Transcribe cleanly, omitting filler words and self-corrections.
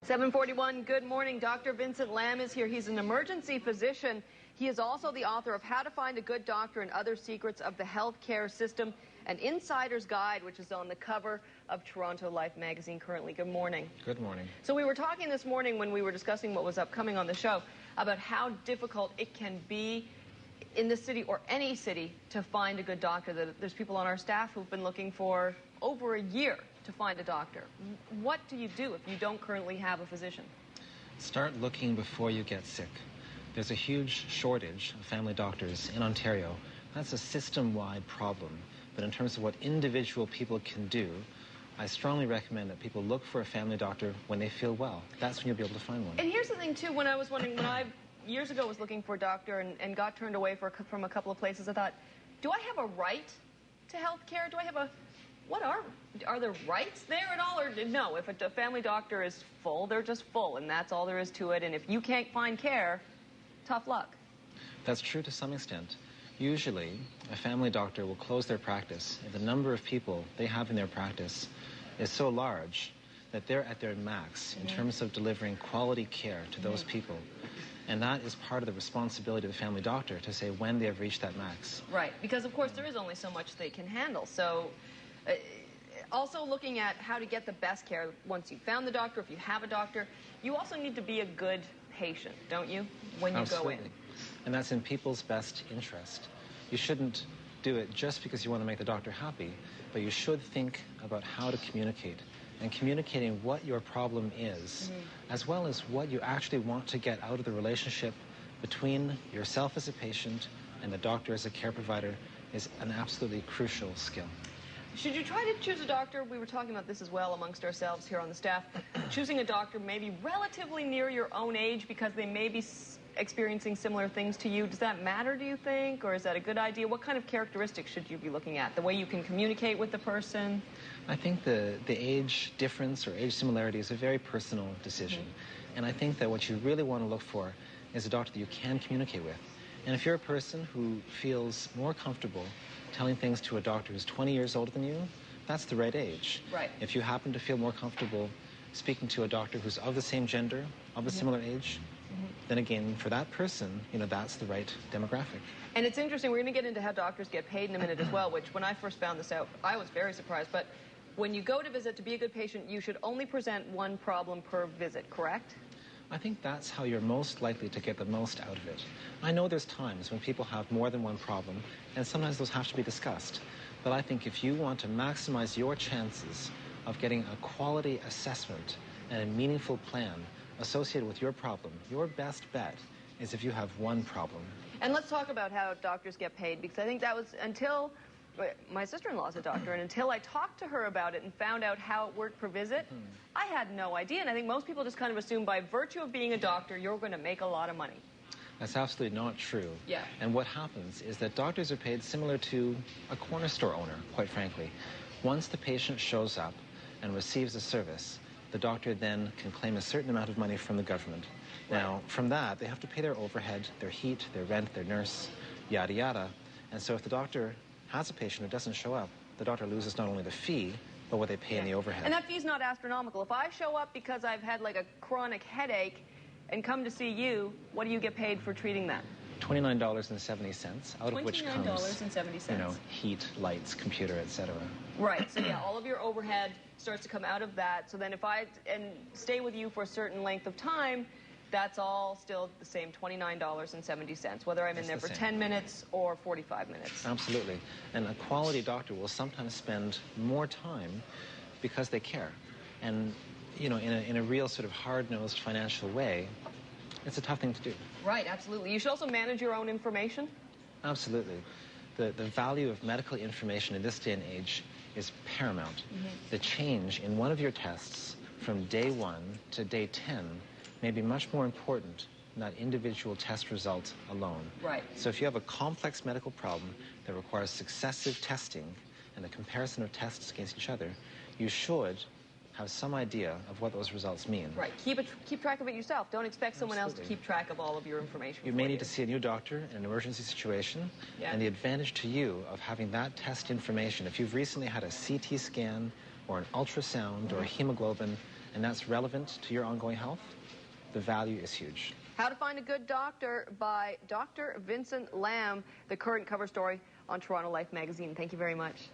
7:41, good morning. Dr. Vincent Lam is here. He's an emergency physician. He is also the author of How to Find a Good Doctor and Other Secrets of the Healthcare System, an Insider's Guide, which is on the cover of Toronto Life magazine currently. Good morning. Good morning. So we were talking this morning when we were discussing what was upcoming on the show about how difficult it can be in the city or any city to find a good doctor. There's people on our staff who've been looking for over a year to find a doctor. What do you do if you don't currently have a physician? Start looking before you get sick. There's a huge shortage of family doctors in Ontario. That's a system-wide problem. But in terms of what individual people can do, I strongly recommend that people look for a family doctor when they feel well. That's when you'll be able to find one. And here's the thing, too. When I years ago was looking for a doctor and got turned away from a couple of places, I thought, do I have a right to health care? Do I have a... Are there rights there at all? Or no, if a family doctor is full, they're just full, and that's all there is to it. And if you can't find care, tough luck. That's true to some extent. Usually, a family doctor will close their practice if the number of people they have in their practice is so large that they're at their max in terms of delivering quality care to those people. And that is part of the responsibility of the family doctor to say when they have reached that max. Right, because of course there is only so much they can handle. So also looking at how to get the best care once you've found the doctor, if you have a doctor, you also need to be a good patient, don't you, when you Absolutely. go in? And that's in people's best interest. You shouldn't do it just because you want to make the doctor happy, but you should think about how to communicate. And communicating what your problem is, as well as what you actually want to get out of the relationship between yourself as a patient and the doctor as a care provider, is an absolutely crucial skill. Should you try to choose a doctor? We were talking about this as well amongst ourselves here on the staff. Choosing a doctor maybe relatively near your own age because they may be experiencing similar things to you. Does that matter, do you think, or is that a good idea? What kind of characteristics should you be looking at? The way you can communicate with the person? I think the age difference or age similarity is a very personal decision. And I think that what you really want to look for is a doctor that you can communicate with. And if you're a person who feels more comfortable telling things to a doctor who's 20 years older than you, that's the right age. Right. If you happen to feel more comfortable speaking to a doctor who's of the same gender, of a similar age, then again, for that person, that's the right demographic. And it's interesting, we're going to get into how doctors get paid in a minute as well, which when I first found this out, I was very surprised. But when you go to visit to be a good patient, you should only present one problem per visit, correct? I think that's how you're most likely to get the most out of it. I know there's times when people have more than one problem, and sometimes those have to be discussed. But I think if you want to maximize your chances of getting a quality assessment and a meaningful plan associated with your problem, your best bet is if you have one problem. And let's talk about how doctors get paid, because I think that was until my sister-in-law is a doctor, and until I talked to her about it and found out how it worked per visit, I had no idea. And I think most people just kind of assume by virtue of being a doctor, you're going to make a lot of money. That's absolutely not true. Yeah. And what happens is that doctors are paid similar to a corner store owner, quite frankly. Once the patient shows up and receives a service, the doctor then can claim a certain amount of money from the government. Right. Now, from that, they have to pay their overhead, their heat, their rent, their nurse, yada, yada. And so if the doctor has a patient who doesn't show up, the doctor loses not only the fee, but what they pay in the overhead. And that fee's not astronomical. If I show up because I've had like a chronic headache and come to see you, what do you get paid for treating that? $29.70, out of which comes, $29.70. Heat, lights, computer, etc. Right, so yeah, all of your overhead starts to come out of that. So then if I stay with you for a certain length of time, that's all still the same, $29.70, whether I'm in there for 10 minutes or 45 minutes. Absolutely. And a quality doctor will sometimes spend more time because they care. And, in a real sort of hard-nosed financial way, it's a tough thing to do. Right, absolutely. You should also manage your own information. Absolutely. The value of medical information in this day and age is paramount. The change in one of your tests from day 1 to day 10 may be much more important than that individual test result alone. Right. So if you have a complex medical problem that requires successive testing and the comparison of tests against each other, you should have some idea of what those results mean. Right. Keep track of it yourself. Don't expect someone else to keep track of all of your information. You may need to see a new doctor in an emergency situation, and the advantage to you of having that test information, if you've recently had a CT scan or an ultrasound or a hemoglobin, and that's relevant to your ongoing health, the value is huge. How to Find a Good Doctor by Dr. Vincent Lamb, the current cover story on Toronto Life magazine. Thank you very much.